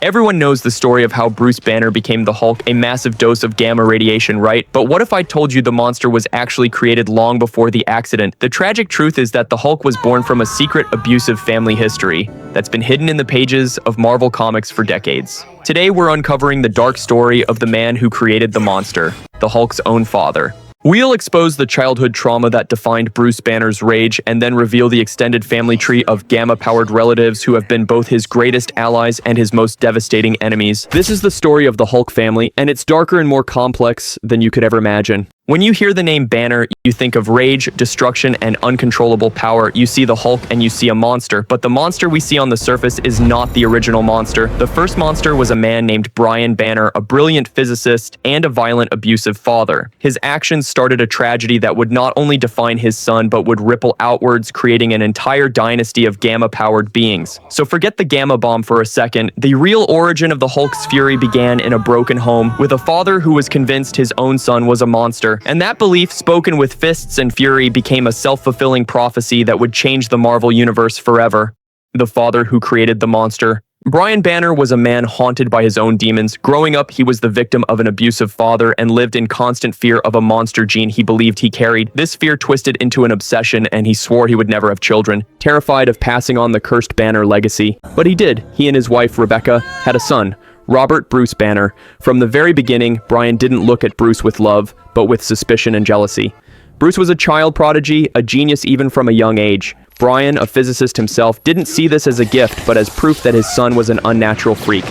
Everyone knows the story of how Bruce Banner became the Hulk, a massive dose of gamma radiation, right? But what if I told you the monster was actually created long before the accident? The tragic truth is that the Hulk was born from a secret, abusive family history that's been hidden in the pages of Marvel Comics for decades. Today, we're uncovering the dark story of the man who created the monster, the Hulk's own father. We'll expose the childhood trauma that defined Bruce Banner's rage and then reveal the extended family tree of gamma-powered relatives who have been both his greatest allies and his most devastating enemies. This is the story of the Hulk family, and it's darker and more complex than you could ever imagine. When you hear the name Banner, you think of rage, destruction, and uncontrollable power. You see the Hulk and you see a monster, but the monster we see on the surface is not the original monster. The first monster was a man named Brian Banner, a brilliant physicist and a violent, abusive father. His actions started a tragedy that would not only define his son, but would ripple outwards, creating an entire dynasty of gamma-powered beings. So forget the gamma bomb for a second. The real origin of the Hulk's fury began in a broken home, with a father who was convinced his own son was a monster. And that belief, spoken with fists and fury, became a self-fulfilling prophecy that would change the Marvel Universe forever. The father who created the monster. Brian Banner was a man haunted by his own demons. Growing up, he was the victim of an abusive father and lived in constant fear of a monster gene he believed he carried. This fear twisted into an obsession, and he swore he would never have children, terrified of passing on the cursed Banner legacy. But he did. He and his wife, Rebecca, had a son, Robert Bruce Banner. From the very beginning, Brian didn't look at Bruce with love, but with suspicion and jealousy. Bruce was a child prodigy, a genius even from a young age. Brian, a physicist himself, didn't see this as a gift, but as proof that his son was an unnatural freak.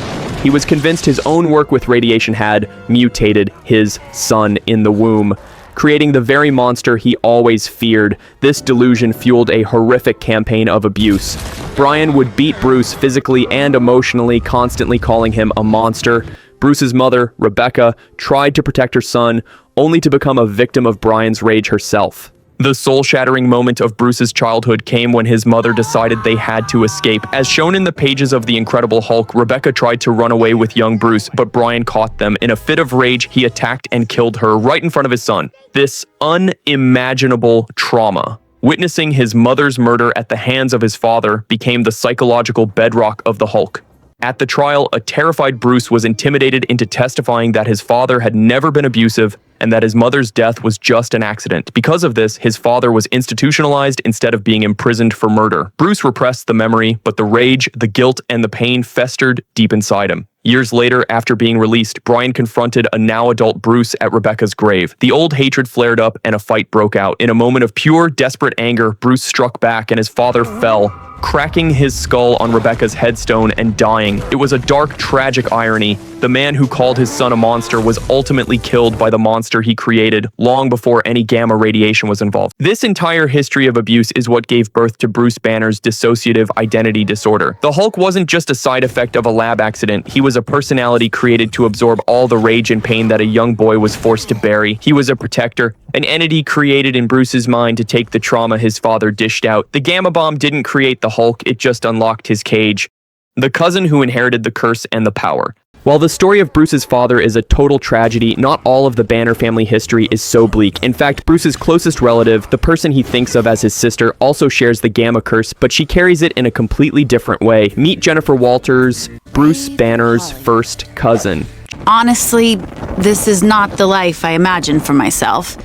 He was convinced his own work with radiation had mutated his son in the womb, creating the very monster he always feared. This delusion fueled a horrific campaign of abuse. Brian would beat Bruce physically and emotionally, constantly calling him a monster. Bruce's mother, Rebecca, tried to protect her son, only to become a victim of Brian's rage herself. The soul-shattering moment of Bruce's childhood came when his mother decided they had to escape. As shown in the pages of The Incredible Hulk, Rebecca tried to run away with young Bruce, but Brian caught them. In a fit of rage, he attacked and killed her right in front of his son. This unimaginable trauma, witnessing his mother's murder at the hands of his father, became the psychological bedrock of the Hulk. At the trial, a terrified Bruce was intimidated into testifying that his father had never been abusive and that his mother's death was just an accident. Because of this, his father was institutionalized instead of being imprisoned for murder. Bruce repressed the memory, but the rage, the guilt, and the pain festered deep inside him. Years later, after being released, Brian confronted a now-adult Bruce at Rebecca's grave. The old hatred flared up and a fight broke out. In a moment of pure, desperate anger, Bruce struck back and his father fell, cracking his skull on Rebecca's headstone and dying. It was a dark, tragic irony. The man who called his son a monster was ultimately killed by the monster he created long before any gamma radiation was involved. This entire history of abuse is what gave birth to Bruce Banner's dissociative identity disorder. The Hulk wasn't just a side effect of a lab accident. He was a personality created to absorb all the rage and pain that a young boy was forced to bury. He was a protector, an entity created in Bruce's mind to take the trauma his father dished out. The gamma bomb didn't create the Hulk, it just unlocked his cage. The cousin who inherited the curse and the power. While the story of Bruce's father is a total tragedy, not all of the Banner family history is so bleak. In fact, Bruce's closest relative, the person he thinks of as his sister, also shares the gamma curse, but she carries it in a completely different way. Meet Jennifer Walters, Bruce Banner's first cousin. Honestly, this is not the life I imagined for myself.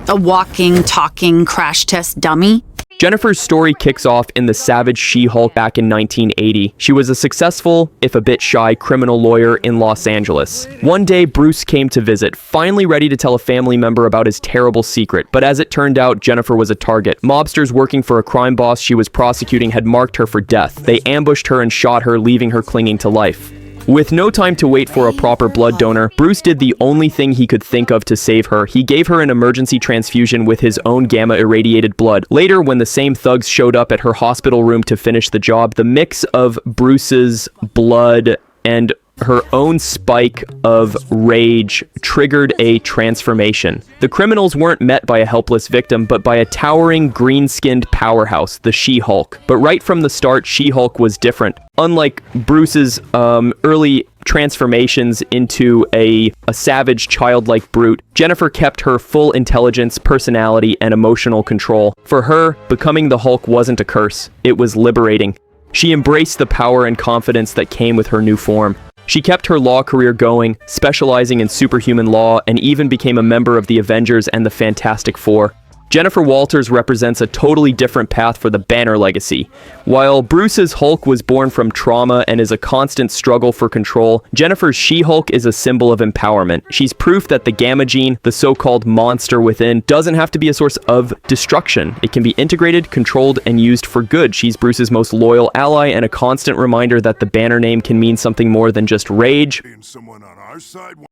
A walking, talking crash test dummy. Jennifer's story kicks off in The Savage She-Hulk back in 1980. She was a successful, if a bit shy, criminal lawyer in Los Angeles. One day, Bruce came to visit, finally ready to tell a family member about his terrible secret. But as it turned out, Jennifer was a target. Mobsters working for a crime boss she was prosecuting had marked her for death. They ambushed her and shot her, leaving her clinging to life. With no time to wait for a proper blood donor, Bruce did the only thing he could think of to save her. He gave her an emergency transfusion with his own gamma-irradiated blood. Later, when the same thugs showed up at her hospital room to finish the job, the mix of Bruce's blood and her own spike of rage triggered a transformation. The criminals weren't met by a helpless victim, but by a towering, green-skinned powerhouse, the She-Hulk. But right from the start, She-Hulk was different. Unlike Bruce's early transformations into a savage, childlike brute, Jennifer kept her full intelligence, personality, and emotional control. For her, becoming the Hulk wasn't a curse. It was liberating. She embraced the power and confidence that came with her new form. She kept her law career going, specializing in superhuman law, and even became a member of the Avengers and the Fantastic Four. Jennifer Walters represents a totally different path for the Banner legacy. While Bruce's Hulk was born from trauma and is a constant struggle for control, Jennifer's She-Hulk is a symbol of empowerment. She's proof that the Gamma gene, the so-called monster within, doesn't have to be a source of destruction. It can be integrated, controlled, and used for good. She's Bruce's most loyal ally and a constant reminder that the Banner name can mean something more than just rage.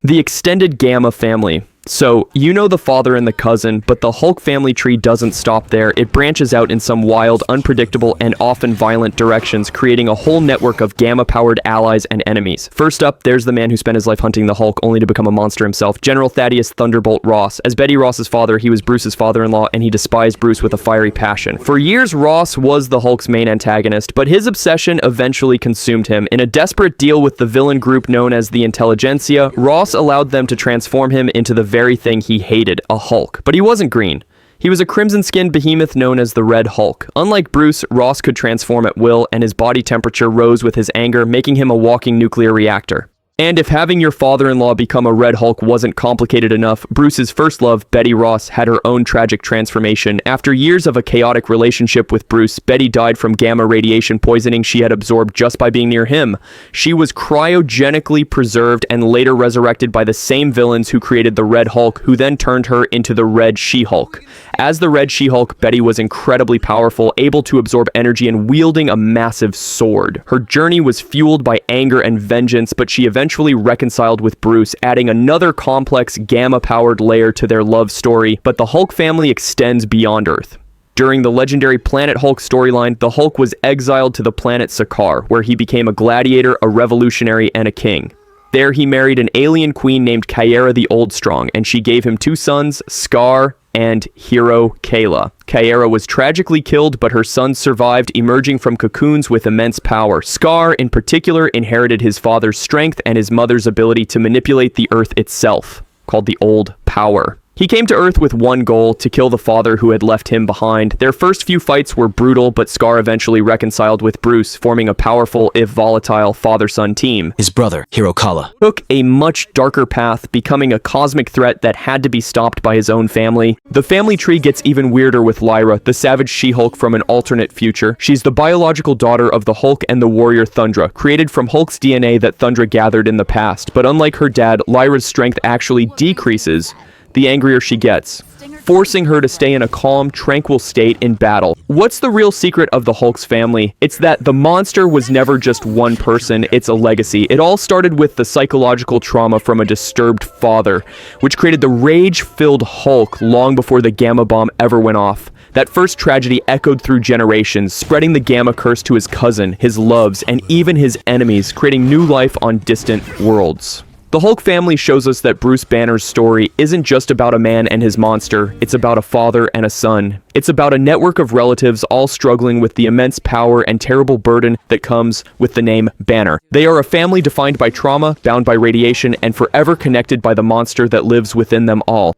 The extended Gamma family. So, you know the father and the cousin, but the Hulk family tree doesn't stop there. It branches out in some wild, unpredictable, and often violent directions, creating a whole network of Gamma-powered allies and enemies. First up, there's the man who spent his life hunting the Hulk, only to become a monster himself, General Thaddeus Thunderbolt Ross. As Betty Ross's father, he was Bruce's father-in-law, and he despised Bruce with a fiery passion. For years, Ross was the Hulk's main antagonist, but his obsession eventually consumed him. In a desperate deal with the villain group known as the Intelligentsia, Ross allowed them to transform him into the very thing he hated, a Hulk. But he wasn't green. He was a crimson-skinned behemoth known as the Red Hulk. Unlike Bruce, Ross could transform at will, and his body temperature rose with his anger, making him a walking nuclear reactor. And if having your father-in-law become a Red Hulk wasn't complicated enough, Bruce's first love, Betty Ross, had her own tragic transformation. After years of a chaotic relationship with Bruce, Betty died from gamma radiation poisoning she had absorbed just by being near him. She was cryogenically preserved and later resurrected by the same villains who created the Red Hulk, who then turned her into the Red She-Hulk. As the Red She-Hulk, Betty was incredibly powerful, able to absorb energy and wielding a massive sword. Her journey was fueled by anger and vengeance, but she eventually reconciled with Bruce, adding another complex gamma-powered layer to their love story, but the Hulk family extends beyond Earth. During the legendary Planet Hulk storyline, the Hulk was exiled to the planet Sakaar, where he became a gladiator, a revolutionary, and a king. There he married an alien queen named Kyera the Oldstrong, and she gave him two sons, Scar and hero Kayla. Kyera was tragically killed, but her sons survived, emerging from cocoons with immense power. Scar, in particular, inherited his father's strength and his mother's ability to manipulate the Earth itself, called the Old Power. He came to Earth with one goal, to kill the father who had left him behind. Their first few fights were brutal, but Scar eventually reconciled with Bruce, forming a powerful, if volatile, father-son team. His brother, Hero Kala, Took a much darker path, becoming a cosmic threat that had to be stopped by his own family. The family tree gets even weirder with Lyra, the savage She-Hulk from an alternate future. She's the biological daughter of the Hulk and the warrior Thundra, created from Hulk's DNA that Thundra gathered in the past. But unlike her dad, Lyra's strength actually decreases the angrier she gets, forcing her to stay in a calm, tranquil state in battle. What's the real secret of the Hulk's family? It's that the monster was never just one person, it's a legacy. It all started with the psychological trauma from a disturbed father, which created the rage-filled Hulk long before the Gamma Bomb ever went off. That first tragedy echoed through generations, spreading the Gamma curse to his cousin, his loves, and even his enemies, creating new life on distant worlds. The Hulk family shows us that Bruce Banner's story isn't just about a man and his monster, it's about a father and a son. It's about a network of relatives all struggling with the immense power and terrible burden that comes with the name Banner. They are a family defined by trauma, bound by radiation, and forever connected by the monster that lives within them all.